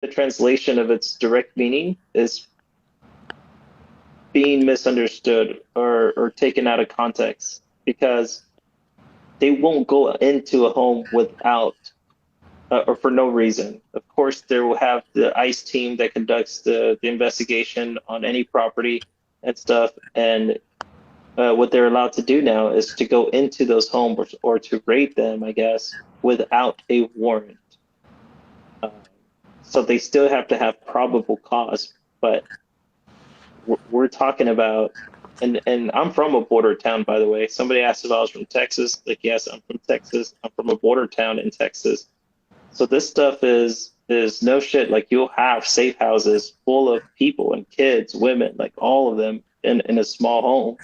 the translation of its direct meaning is being misunderstood or taken out of context because they won't go into a home without or for no reason. Of course, they will have the ICE team that conducts the investigation on any property and stuff. And what they're allowed to do now is to go into those homes or to raid them, I guess, without a warrant. Um, so they still have to have probable cause, but we're talking about, and I'm from a border town, by the way. Somebody asked if I was from Texas. Like, yes, I'm from Texas. I'm from a border town in Texas. So this stuff is no shit. Like you'll have safe houses full of people and kids, women, like all of them in a small home,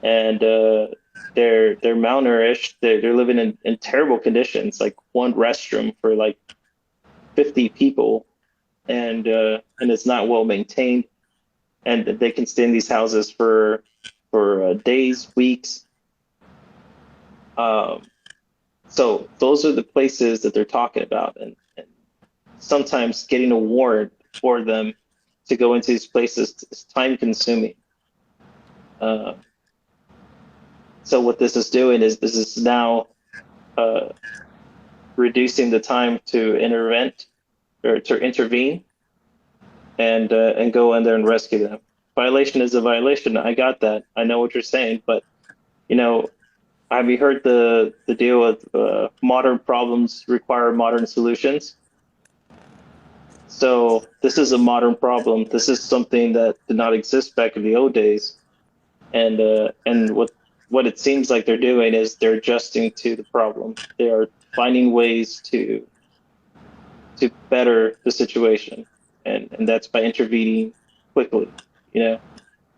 and they're malnourished. They're living in terrible conditions. Like one restroom for like 50 people, and it's not well maintained. And they can stay in these houses for days, weeks. Um, so those are the places that they're talking about, and sometimes getting a warrant for them to go into these places is time consuming. Uh, so what this is doing is this is now uh, reducing the time to intervent or to intervene and go in there and rescue them. Violation is a violation. I got that. I know what you're saying, but you know, have you heard the deal with modern problems require modern solutions? So this is a modern problem. This is something that did not exist back in the old days, and what it seems like they're doing is they're adjusting to the problem. They are finding ways to better the situation, and that's by intervening quickly. You know,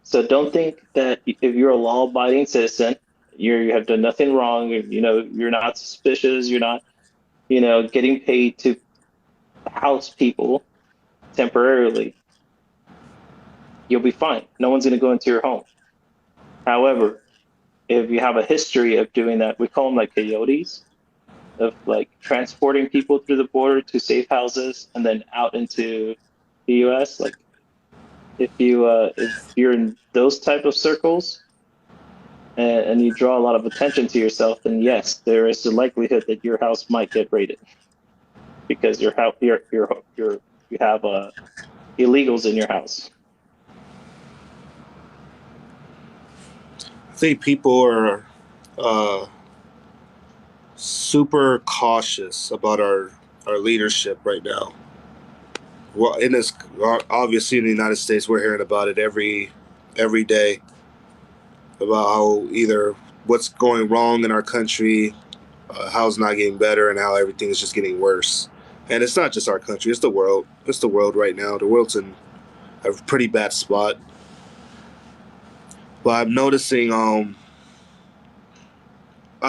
so don't think that if you're a law-abiding citizen, you have done nothing wrong. You know, you're not suspicious. You're not, getting paid to house people temporarily. You'll be fine. No one's going to go into your home. However, if you have a history of doing that, we call them like coyotes, of like transporting people through the border to safe houses and then out into the U.S. Like if you're in those type of circles and you draw a lot of attention to yourself, then yes, there is a likelihood that your house might get raided because you have illegals in your house. I think people are uh, super cautious about our leadership right now. Well, in this, obviously in the United States, we're hearing about it every day about how either what's going wrong in our country, how it's not getting better, and how everything is just getting worse. And it's not just our country; it's the world. It's the world right now. The world's in a pretty bad spot. But I'm noticing. I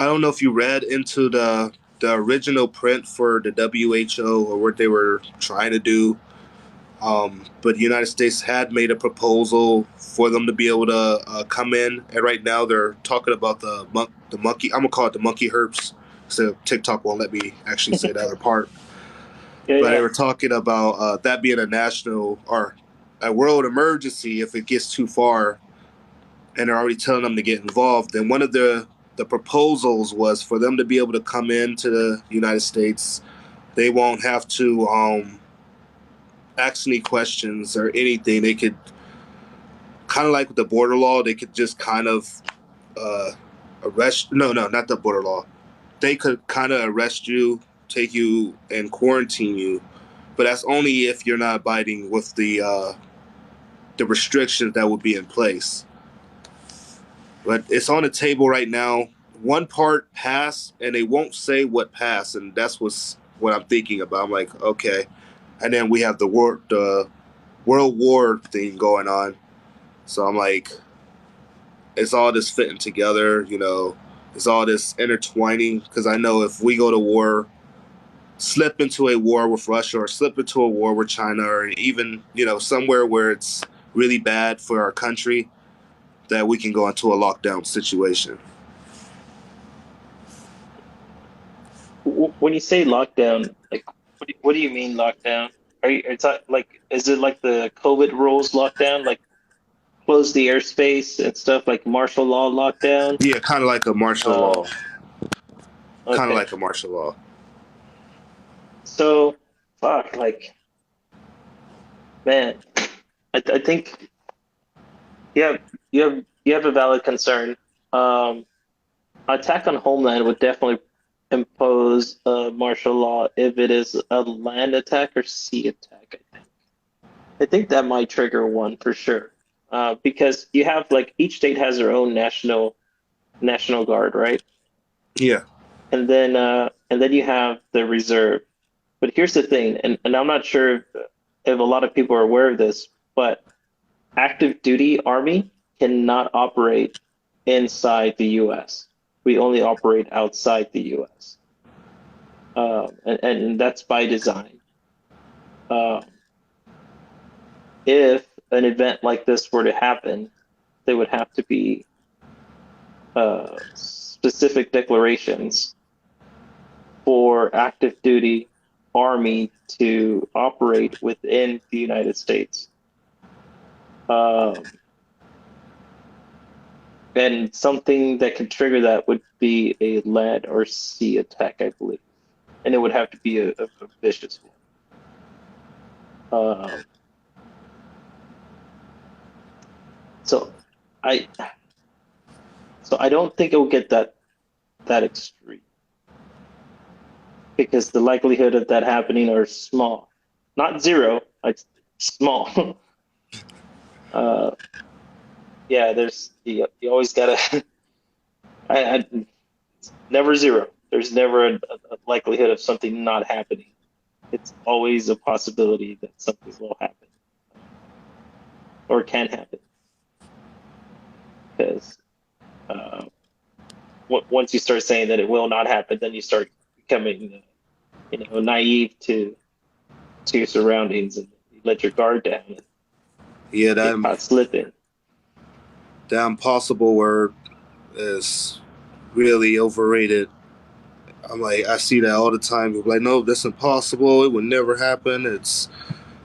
don't know if you read into the original print for the WHO or what they were trying to do. But the United States had made a proposal for them to be able to come in, and right now they're talking about the monkey. I'm gonna call it the monkey herps. So TikTok won't let me actually say the other part. Yeah, But they yeah. were talking about that being a national or a world emergency if it gets too far, and they're already telling them to get involved. And one of the proposals was for them to be able to come into the United States. They won't have to ask any questions or anything. They could kind of like with the border law. They could just kind of uh, arrest. No, no, not the border law. They could kind of arrest you, take you, and quarantine you. But that's only if you're not abiding with the restrictions that would be in place. But it's on the table right now. One part passed, and they won't say what passed, and that's what I'm thinking about. I'm like, okay. And then we have the World War thing going on. So I'm like, it's all this fitting together, it's all this intertwining. Because I know if we go to war, slip into a war with Russia or slip into a war with China, or even, somewhere where it's really bad for our country, that we can go into a lockdown situation. When you say lockdown, like what do you mean lockdown? it's not like, is it like the COVID rules lockdown, like close the airspace and stuff, like martial law lockdown? Yeah, kind of like a martial law. Um, Kind of okay. like a martial law. So, fuck, like, man, I think you have a valid concern. Um, Attack on Homeland would definitely impose martial law if it is a land attack or sea attack. I think that might trigger one for sure. Because you have like each state has their own national guard, right? Yeah. And then you have the reserve. But here's the thing, and I'm not sure if a lot of people are aware of this, but active duty army cannot operate inside the U.S. We only operate outside the U.S. And that's by design. Um, if an event like this were to happen, there would have to be specific declarations for active duty army to operate within the United States. Um, and something that could trigger that would be a land or sea attack, I believe. And it would have to be a vicious one. So I so I don't think it will get that extreme because the likelihood of that happening are small, not zero, like small. uh, yeah, you always gotta. It's never zero. There's never a likelihood of something not happening. It's always a possibility that something will happen or can happen because uh, once you start saying that it will not happen, then you start becoming, naive to your surroundings and you let your guard down and Yeah, get caught slipping. that impossible word is really overrated. I'm like, I see that all the time. People are like, no, that's impossible. It would never happen.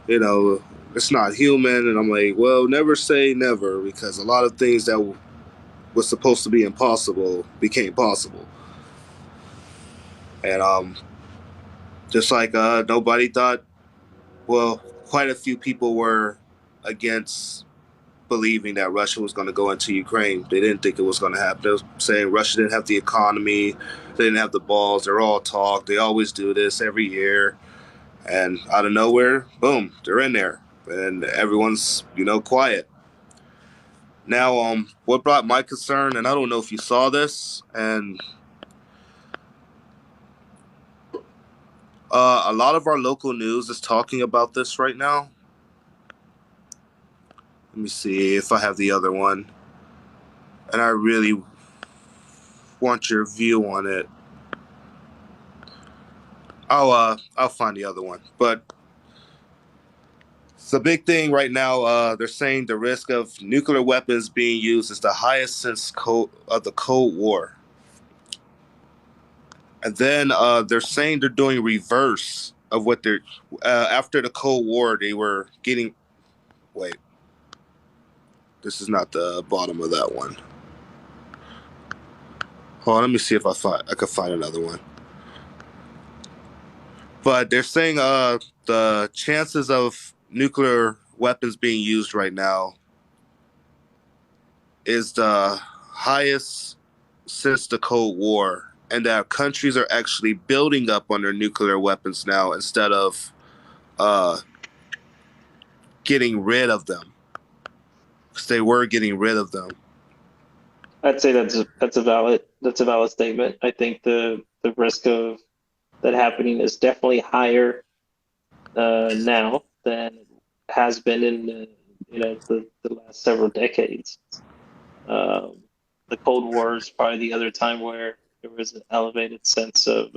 You know, it's not human. And I'm like, well, never say never because a lot of things that was supposed to be impossible became possible. And just like nobody thought, well, quite a few people were against believing that Russia was going to go into Ukraine. They didn't think it was going to happen. They were saying Russia didn't have the economy, they didn't have the balls. They're all talk. They always do this every year. And out of nowhere, boom, they're in there. And everyone's, quiet. Now, what brought my concern, and I don't know if you saw this, and a lot of our local news is talking about this right now. Let me see if I have the other one. And I really want your view on it. I'll find the other one. But it's a big thing right now. They're saying the risk of nuclear weapons being used is the highest since the Cold War. And then they're saying they're doing reverse of what they're after the Cold War. They were getting. Wait, this is not the bottom of that one. Hold on, let me see if I can find another one. But they're saying the chances of nuclear weapons being used right now is the highest since the Cold War, and that countries are actually building up on their nuclear weapons now instead of uh, getting rid of them, because they were getting rid of them. I'd say that's a valid statement. I think the risk of that happening is definitely higher now than it has been in the last several decades. Um, the Cold War is probably the other time where there was an elevated sense of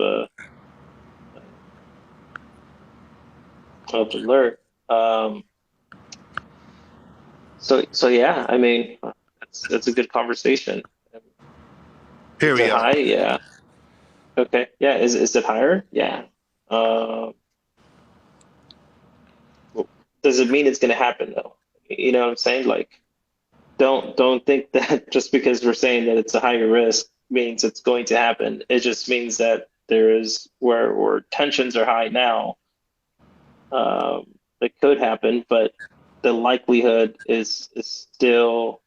alert. So yeah, I mean, that's a good conversation. Here Is we it go. high? Yeah. Okay. Yeah. Is it higher? Yeah. Um, does it mean it's going to happen though? You know what I'm saying? Like, don't think that just because we're saying that it's a higher risk means it's going to happen. It just means that there is where tensions are high now. It could happen, but the likelihood is still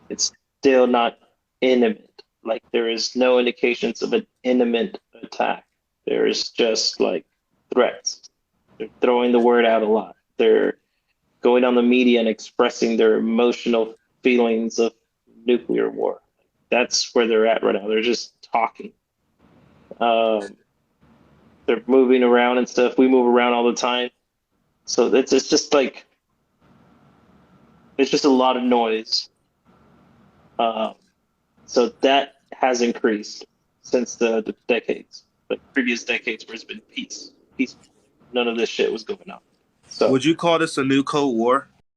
it's still not imminent. Like there is no indications of an imminent attack. There is just like threats. They're throwing the word out a lot. They're going on the media and expressing their emotional feelings of nuclear war. That's where they're at right now. They're just talking. They're moving around and stuff. We move around all the time. So it's just like, it's just a lot of noise. So that has increased since the decades, the previous decades where it's been peaceful. None of this shit was going on. So Would you call this a new Cold War?